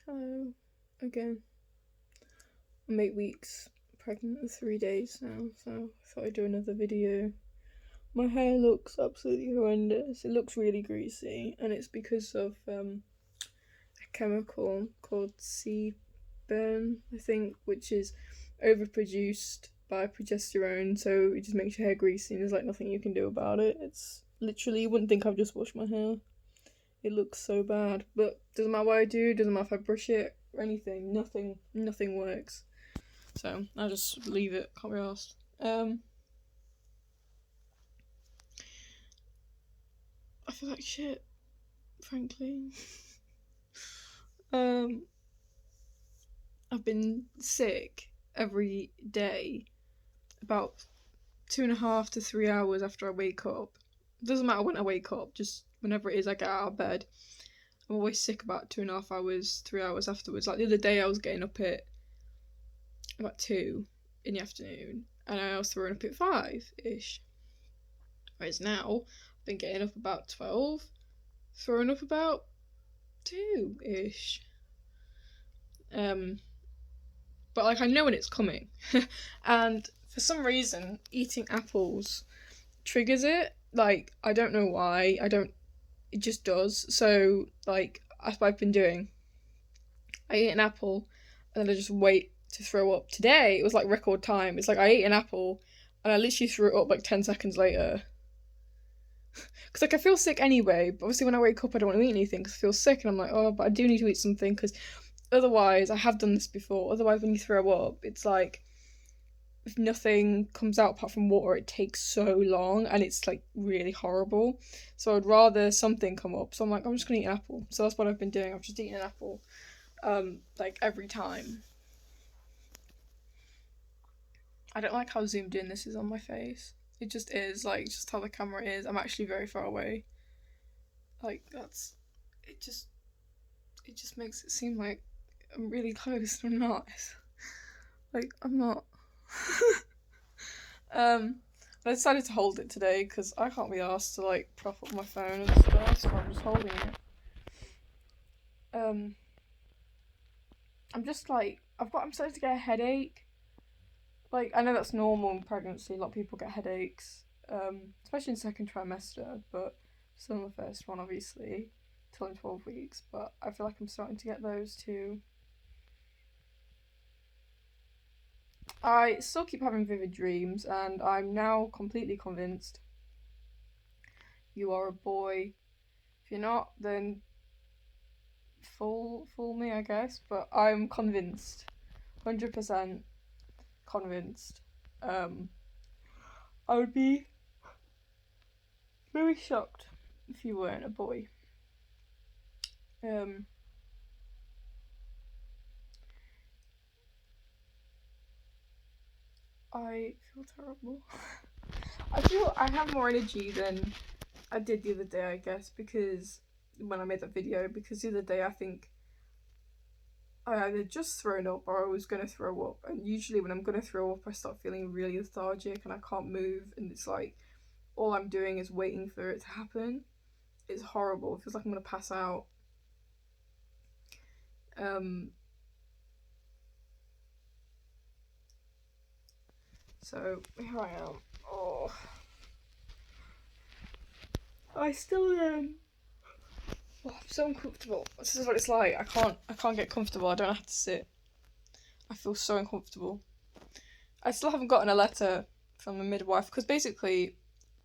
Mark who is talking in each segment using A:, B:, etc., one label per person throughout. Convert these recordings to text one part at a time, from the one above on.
A: Hello again. I'm 8 weeks pregnant with 3 days now, so I thought I'd do another video. My hair looks absolutely horrendous. It looks really greasy, and it's because of a chemical called sebum, I think, which is overproduced by progesterone, so it just makes your hair greasy, and there's like nothing you can do about it. It's literally, you wouldn't think I've just washed my hair. It looks so bad, but doesn't matter what I do, doesn't matter if I brush it or anything, nothing works. So I'll just leave it, can't be arsed. I feel like shit, frankly. I've been sick every day about 2.5 to 3 hours after I wake up. It doesn't matter when I wake up, just whenever it is I get out of bed. I'm always sick about 2.5 hours, 3 hours afterwards. Like the other day I was getting up at about 2 in the afternoon, and I was throwing up at 5-ish. Whereas now, I've been getting up about 12, throwing up about 2-ish. But like I know when it's coming. And for some reason, eating apples triggers it. Like, I don't know why. It just does. So, like, that's what I've been doing. I eat an apple, and then I just wait to throw up. Today, it was like record time. It's like I ate an apple, and I literally threw it up like 10 seconds later. Because, like, I feel sick anyway, but obviously when I wake up, I don't want to eat anything because I feel sick, and I'm like, oh, but I do need to eat something, because otherwise, I have done this before, otherwise when you throw up, it's like, if nothing comes out apart from water, it takes so long, and it's, like, really horrible. So I'd rather something come up, so I'm like, I'm just gonna eat an apple. So that's what I've been doing, I've just eaten an apple, like, every time. I don't like how zoomed in this is on my face. It just is, like, just how the camera is. I'm actually very far away. Like, it just makes it seem like I'm really close, and I'm not. Like, I'm not. But I decided to hold it today because I can't be asked to, like, prop up my phone and stuff, so I'm just holding it. I'm just like, I'm starting to get a headache. Like, I know that's normal in pregnancy, a lot of people get headaches, especially in second trimester, but still in the first one, obviously, till in 12 weeks, but I feel like I'm starting to get those too. I still keep having vivid dreams, and I'm now completely convinced you are a boy. If you're not, then fool me, I guess, but I'm convinced. 100% convinced. I would be very shocked if you weren't a boy. I feel terrible. I feel I have more energy than I did the other day, I guess, because when I made that video, because the other day I think I either just thrown up or I was gonna throw up, and usually when I'm gonna throw up I start feeling really lethargic and I can't move, and it's like all I'm doing is waiting for it to happen. It's horrible. It feels like I'm gonna pass out. So here I am. Oh, I still Oh, I'm so uncomfortable. This is what it's like. I can't get comfortable. I don't have to sit. I feel so uncomfortable. I still haven't gotten a letter from the midwife because basically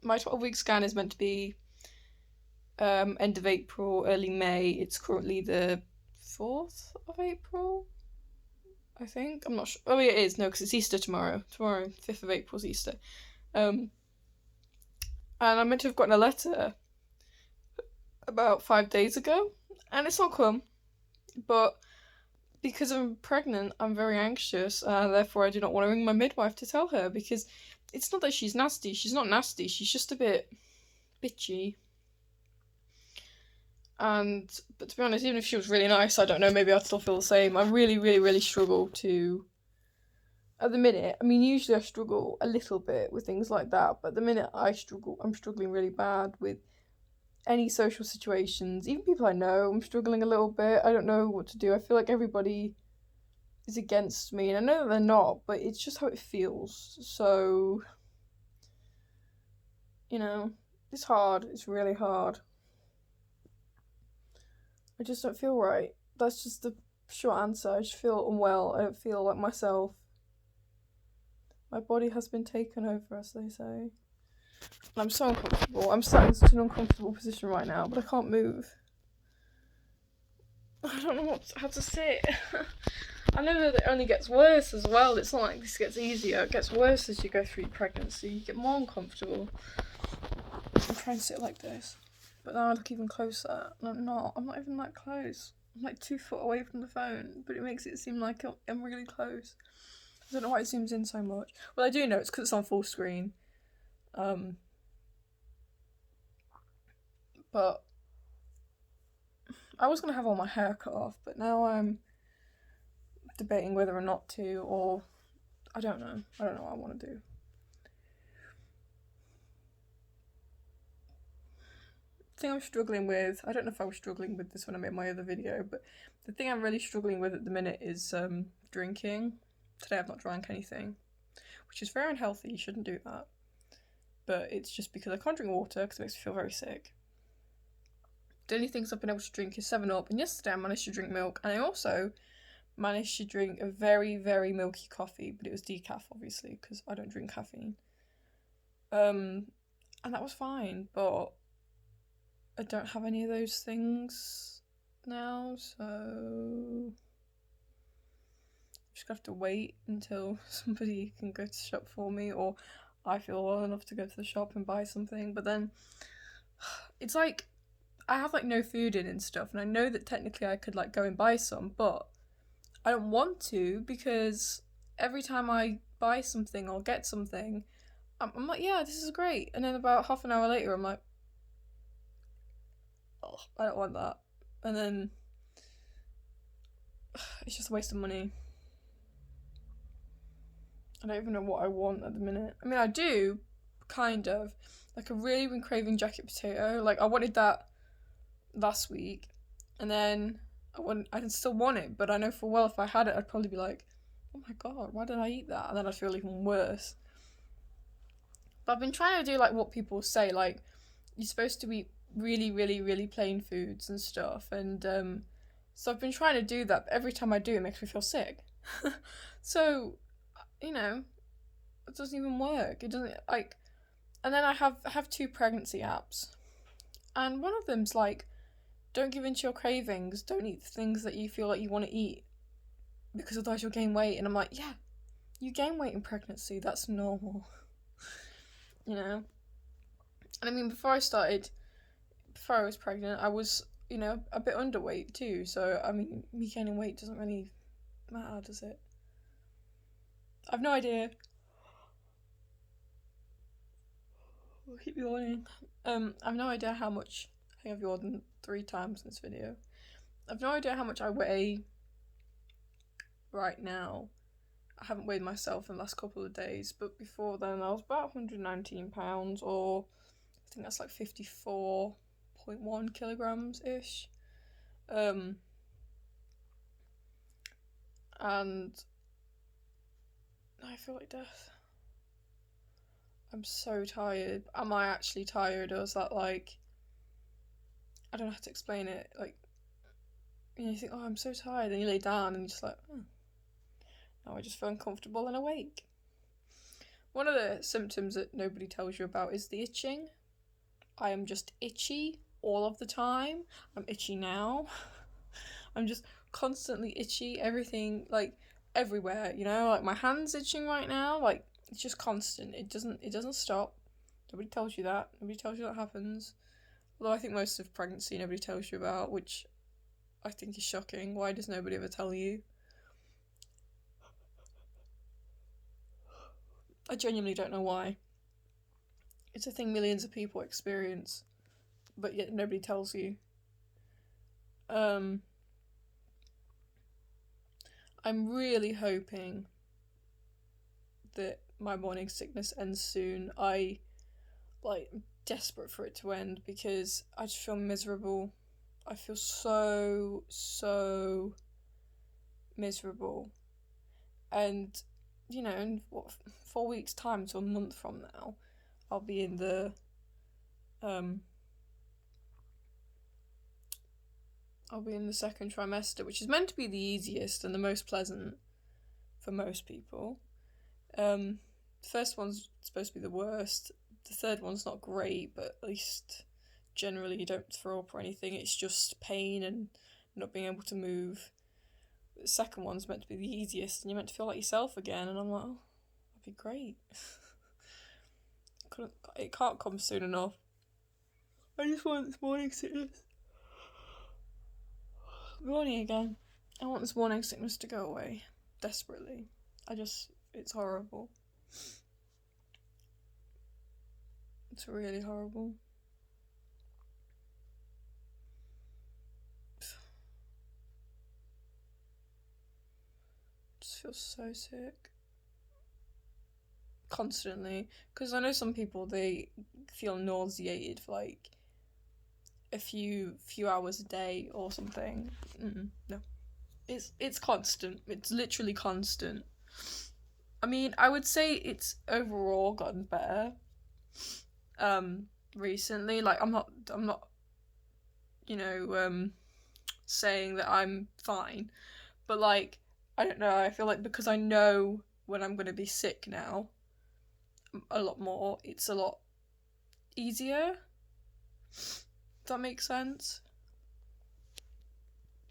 A: my 12-week scan is meant to be end of April, early May. It's currently the 4th of April, I think. I'm not sure. Oh, yeah, it is. No, because it's Easter tomorrow. Tomorrow, 5th of April is Easter. And I'm meant to have gotten a letter about 5 days ago, and it's not come. But because I'm pregnant, I'm very anxious, therefore I do not want to ring my midwife to tell her, because it's not that she's nasty. She's not nasty. She's just a bit bitchy. But to be honest, even if she was really nice, I don't know, maybe I'd still feel the same. I really, really, really struggle to... At the minute, I mean, usually I struggle a little bit with things like that, but at the minute I'm struggling really bad with any social situations, even people I know, I'm struggling a little bit. I don't know what to do. I feel like everybody is against me, and I know that they're not, but it's just how it feels. So, it's hard. It's really hard. I just don't feel right. That's just the short answer. I just feel unwell. I don't feel like myself. My body has been taken over, as they say. And I'm so uncomfortable. I'm sat in such an uncomfortable position right now, but I can't move. I don't know how to sit. I know that it only gets worse as well. It's not like this gets easier. It gets worse as you go through pregnancy. You get more uncomfortable. I'm trying to sit like this, but now I look even closer. And I'm not. I'm not even that close. I'm like 2 foot away from the phone, but it makes it seem like I'm really close. I don't know why it zooms in so much. Well, I do know it's because it's on full screen. But I was going to have all my hair cut off, but now I'm debating whether or not to, or I don't know. I don't know what I want to do. The thing I'm struggling with, I don't know if I was struggling with this when I made my other video, but the thing I'm really struggling with at the minute is drinking. Today I've not drank anything, which is very unhealthy. You shouldn't do that. But it's just because I can't drink water because it makes me feel very sick. The only things I've been able to drink is 7-Up, and yesterday I managed to drink milk, and I also managed to drink a very, very milky coffee, but it was decaf, obviously, because I don't drink caffeine. And that was fine, but I don't have any of those things now, so I'm just gonna have to wait until somebody can go to the shop for me, or I feel well enough to go to the shop and buy something. But then it's like I have like no food in and stuff, and I know that technically I could like go and buy some, but I don't want to, because every time I buy something or get something, I'm like, yeah, this is great, and then about half an hour later I'm like, oh, I don't want that, and then it's just a waste of money. I don't even know what I want at the minute. I mean, I do, kind of. Like, I've really been craving jacket potato. Like, I wanted that last week, and then I still want it, but I know for well if I had it, I'd probably be like, oh my god, why did I eat that? And then I'd feel even worse. But I've been trying to do, like, what people say, like, you're supposed to eat really, really, really plain foods and stuff, and, so I've been trying to do that, but every time I do, it makes me feel sick. So, it doesn't even work. It doesn't, like, and then I have 2 pregnancy apps, and one of them's like, don't give in to your cravings, don't eat things that you feel like you want to eat, because otherwise you'll gain weight. And I'm like, yeah, you gain weight in pregnancy, that's normal. And I mean, before I was pregnant, I was, a bit underweight too, so I mean, me gaining weight doesn't really matter, does it? I've no idea. I'll keep yawning. I've no idea how much. I think I've yawned 3 times in this video. I've no idea how much I weigh right now. I haven't weighed myself in the last couple of days, but before then I was about £119, or I think that's like 54.1 kilograms ish. And I feel like death. I'm so tired. Am I actually tired, or is that like, I don't know how to explain it, like, you think, oh, I'm so tired, and you lay down and you're just like, now I just feel uncomfortable and awake. One of the symptoms that nobody tells you about is the itching. I am just itchy all of the time. I'm itchy now. I'm just constantly itchy, everything, like, everywhere, like my hand's itching right now, like, it's just constant. It doesn't stop. Nobody tells you that. Nobody tells you that happens. Although I think most of pregnancy nobody tells you about, which I think is shocking. Why does nobody ever tell you? I genuinely don't know why. It's a thing millions of people experience, but yet nobody tells you. I'm really hoping that my morning sickness ends soon. desperate for it to end because I just feel miserable. I feel so miserable. And, in 4 weeks' time to a month from now, I'll be in the second trimester, which is meant to be the easiest and the most pleasant for most people. The first one's supposed to be the worst. The third one's not great, but at least generally you don't throw up or anything. It's just pain and not being able to move. The second one's meant to be the easiest, and you're meant to feel like yourself again. And I'm like, oh, that'd be great. It can't come soon enough. I just want this morning sickness. Morning again. I want this morning sickness to go away. Desperately. It's horrible. It's really horrible. I just feel so sick. Constantly. Because I know some people, they feel nauseated for like a few hours a day or something. No. It's constant. It's literally constant. I mean, I would say it's overall gotten better. Recently, like I'm not, saying that I'm fine, but like I don't know. I feel like because I know when I'm gonna be sick now, a lot more. It's a lot easier. Does that make sense?